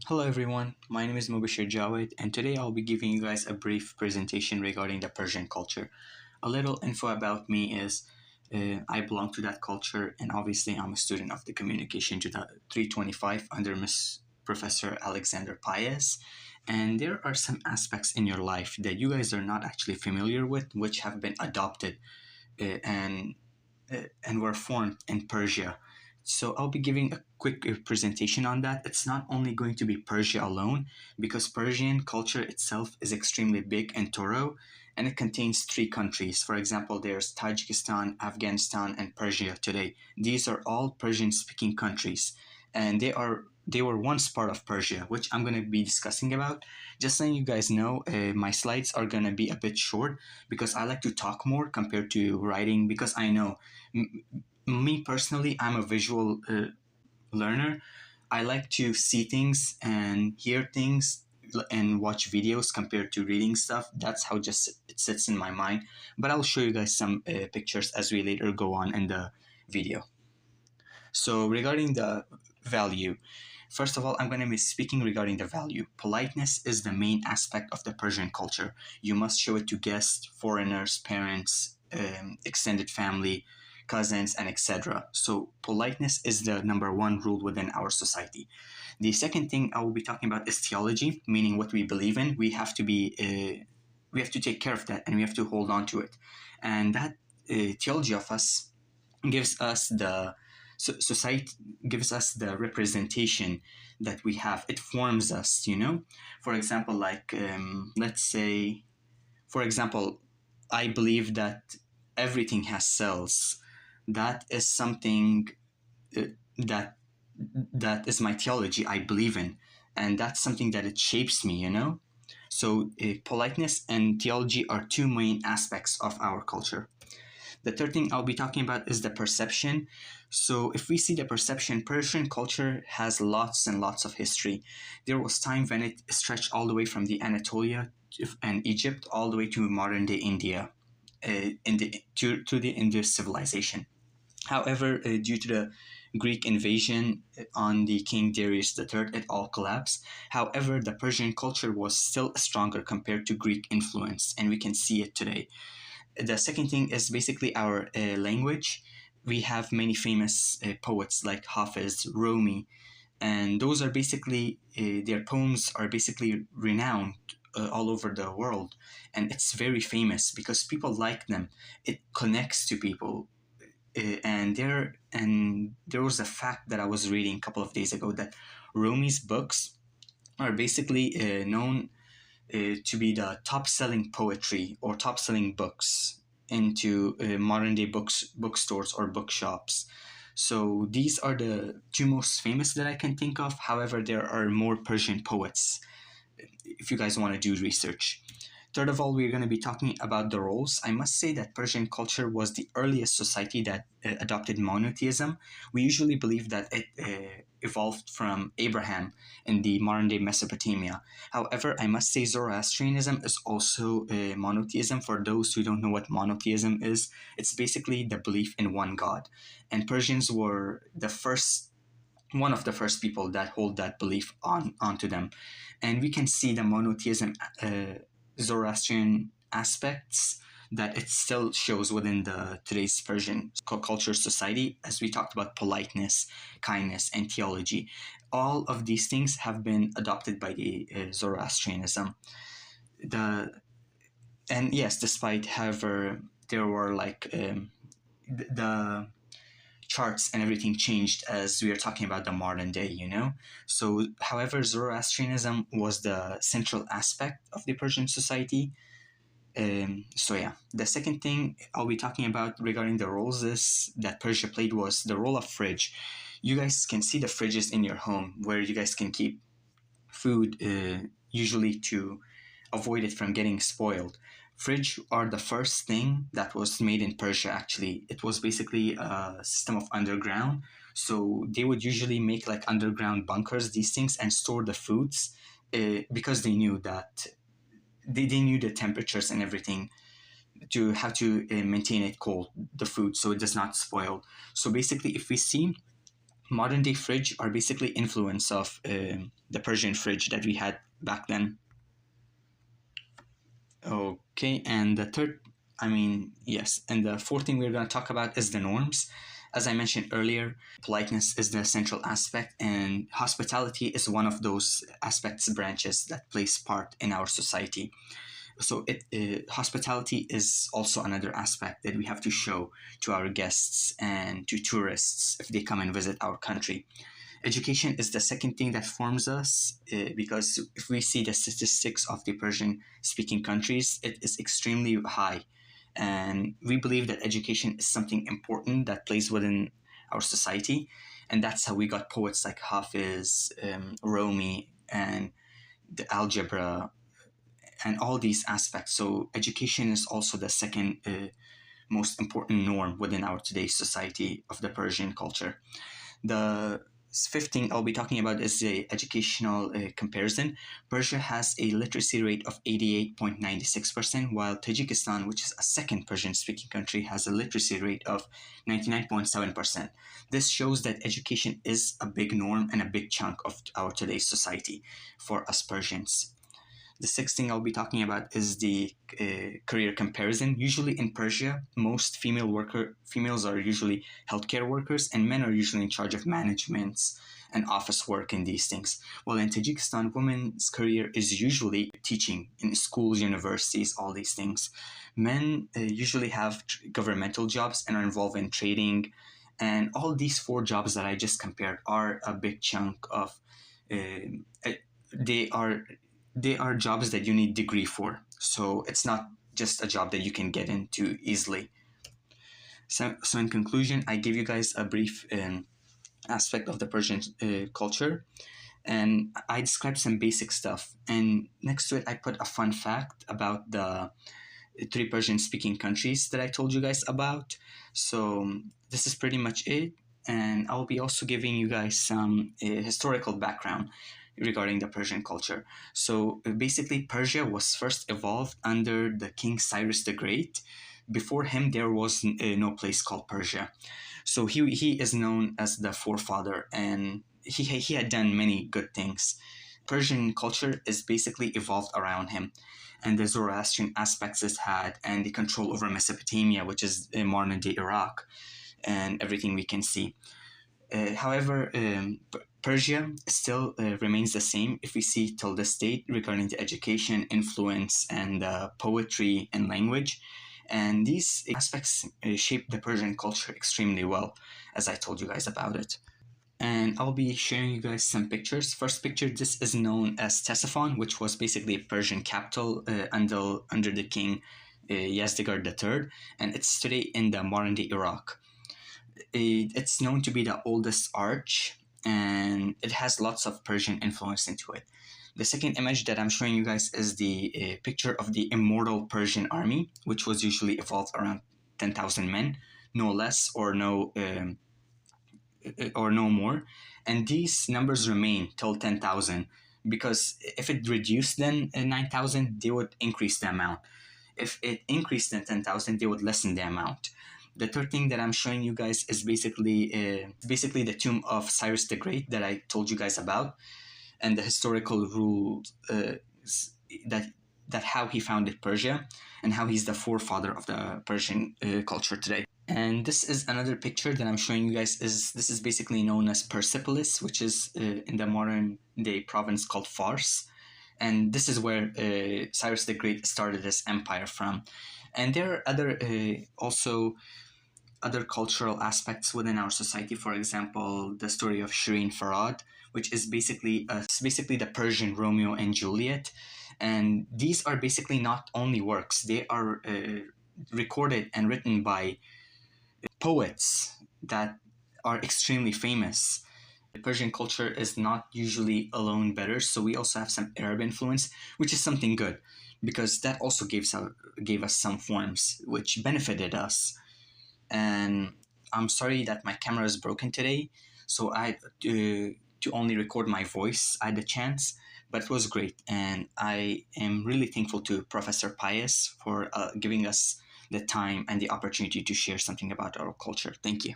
Hello everyone, my name is Mubashir Jawid, and today I'll be giving you guys a brief presentation regarding the Persian culture. A little info about me is I belong to that culture, and obviously I'm a student of the Communication to the 325 under Miss Professor Alexander Paez. And there are some aspects in your life that you guys are not actually familiar with, which have been adopted and were formed in Persia. So I'll be giving a quick presentation on that. It's not only going to be Persia alone, because Persian culture itself is extremely big and thorough, and it contains three countries. For example, there's Tajikistan, Afghanistan, and Persia today. These are all Persian-speaking countries, and they were once part of Persia, which I'm going to be discussing about. Just letting you guys know, my slides are going to be a bit short because I like to talk more compared to writing, because I know me personally, I'm a visual learner. I like to see things and hear things and watch videos compared to reading stuff. That's how just it sits in my mind. But I'll show you guys some pictures as we later go on in the video. So regarding the value, first of all, I'm going to be speaking regarding the value. Politeness is the main aspect of the Persian culture. You must show it to guests, foreigners, parents, extended family, cousins, and etc. So politeness is the number one rule within our society. The second thing I will be talking about is theology, meaning what we believe in. We have to take care of that, and we have to hold on to it. And that theology of us gives us the society, gives us the representation that we have. It forms us, you know. For example, like let's say, for example, I believe that everything has cells. That is something uh, that that is my theology. I believe in, and that's something that it shapes me, you know. So politeness and theology are two main aspects of our culture. The third thing I'll be talking about is the perception. So if we see the perception, Persian culture has lots and lots of history. There was time when it stretched all the way from the Anatolia and Egypt all the way to modern day India, to the Indus civilization. However, due to the Greek invasion on the King Darius III, it all collapsed. However, the Persian culture was still stronger compared to Greek influence, and we can see it today. The second thing is basically our language. We have many famous poets like Hafiz, Rumi, and those are basically their poems are basically renowned all over the world, and it's very famous because people like them. It connects to people, and there was a fact that I was reading a couple of days ago that Rumi's books are basically known to be the top selling poetry or top selling books into modern day bookstores or bookshops. So these are the two most famous that I can think of. However, there are more Persian poets if you guys want to do research. Third of all, we're going to be talking about the roles. I must say that Persian culture was the earliest society that adopted monotheism. We usually believe that it evolved from Abraham in the modern day Mesopotamia. However, I must say Zoroastrianism is also monotheism. For those who don't know what monotheism is, it's basically the belief in one God. And Persians were one of the first people that hold that belief onto them. And we can see the monotheism Zoroastrian aspects that it still shows within the today's Persian culture society, as we talked about politeness, kindness, and theology. All of these things have been adopted by the Zoroastrianism. The and yes, despite however there were like the charts and everything changed as we are talking about the modern day, you know. So however, Zoroastrianism was the central aspect of the Persian society. So yeah, the second thing I'll be talking about regarding the roles is that Persia played was the role of fridge. You guys can see the fridges in your home where you guys can keep food, usually to avoid it from getting spoiled. Fridge are the first thing that was made in Persia. Actually, it was basically a system of underground. So they would usually make like underground bunkers, these things, and store the foods because they knew that they knew the temperatures and everything to how to maintain it cold, the food, so it does not spoil. So basically, if we see modern day fridge are basically influence of the Persian fridge that we had back then. Okay, and the third, yes, and the fourth thing we're going to talk about is the norms. As I mentioned earlier, politeness is the central aspect, and hospitality is one of those aspects, branches that plays part in our society. So, hospitality is also another aspect that we have to show to our guests and to tourists if they come and visit our country. Education is the second thing that forms us because if we see the statistics of the Persian speaking countries, it is extremely high. And we believe that education is something important that plays within our society. And that's how we got poets like Hafiz, Rumi, and the algebra, and all these aspects. So, education is also the second most important norm within our today's society of the Persian culture. The fifth thing I'll be talking about is the educational comparison. Persia has a literacy rate of 88.96%, while Tajikistan, which is a second Persian speaking country, has a literacy rate of 99.7%. This shows that education is a big norm and a big chunk of our today's society for us Persians. The sixth thing I'll be talking about is the career comparison. Usually in Persia, most females are usually healthcare workers, and men are usually in charge of managements and office work and these things. While in Tajikistan, women's career is usually teaching in schools, universities, all these things. Men usually have governmental jobs and are involved in trading, and all these four jobs that I just compared are a big chunk of. They are they are jobs that you need degree for. So it's not just a job that you can get into easily. So in conclusion, I give you guys a brief aspect of the Persian culture, and I described some basic stuff. And next to it, I put a fun fact about the three Persian speaking countries that I told you guys about. So this is pretty much it. And I'll be also giving you guys some historical background regarding the Persian culture. So basically, Persia was first evolved under the King Cyrus the Great. Before him, there was no place called Persia. So he is known as the forefather, and he had done many good things. Persian culture is basically evolved around him, and the Zoroastrian aspects it had, and the control over Mesopotamia, which is modern day Iraq, and everything we can see. However, Persia still remains the same if we see till this date regarding the education, influence, and poetry and language. And these aspects shape the Persian culture extremely well, as I told you guys about it. And I'll be sharing you guys some pictures. First picture, this is known as Ctesiphon, which was basically a Persian capital under the king Yazdegerd III, and it's today in the modern day Iraq. It's known to be the oldest arch, and it has lots of Persian influence into it. The second image that I'm showing you guys is the picture of the immortal Persian army, which was usually evolved around 10,000 men, no less or no more. And these numbers remain till 10,000 because if it reduced then 9,000, they would increase the amount. If it increased then 10,000, they would lessen the amount. The third thing that I'm showing you guys is basically the tomb of Cyrus the Great that I told you guys about, and the historical rules that how he founded Persia and how he's the forefather of the Persian culture today. And this is another picture that I'm showing you guys. This is basically known as Persepolis, which is in the modern day province called Fars, and this is where Cyrus the Great started his empire from. And there are also other cultural aspects within our society. For example, the story of Shireen Farad, which is basically the Persian Romeo and Juliet. And these are basically not only works; they are recorded and written by poets that are extremely famous. The Persian culture is not usually alone better, so we also have some Arab influence, which is something good, because that also gave us some forms which benefited us. And I'm sorry that my camera is broken today, so I to only record my voice. I had a chance, but it was great, and I am really thankful to Professor Pius for giving us the time and the opportunity to share something about our culture. Thank you.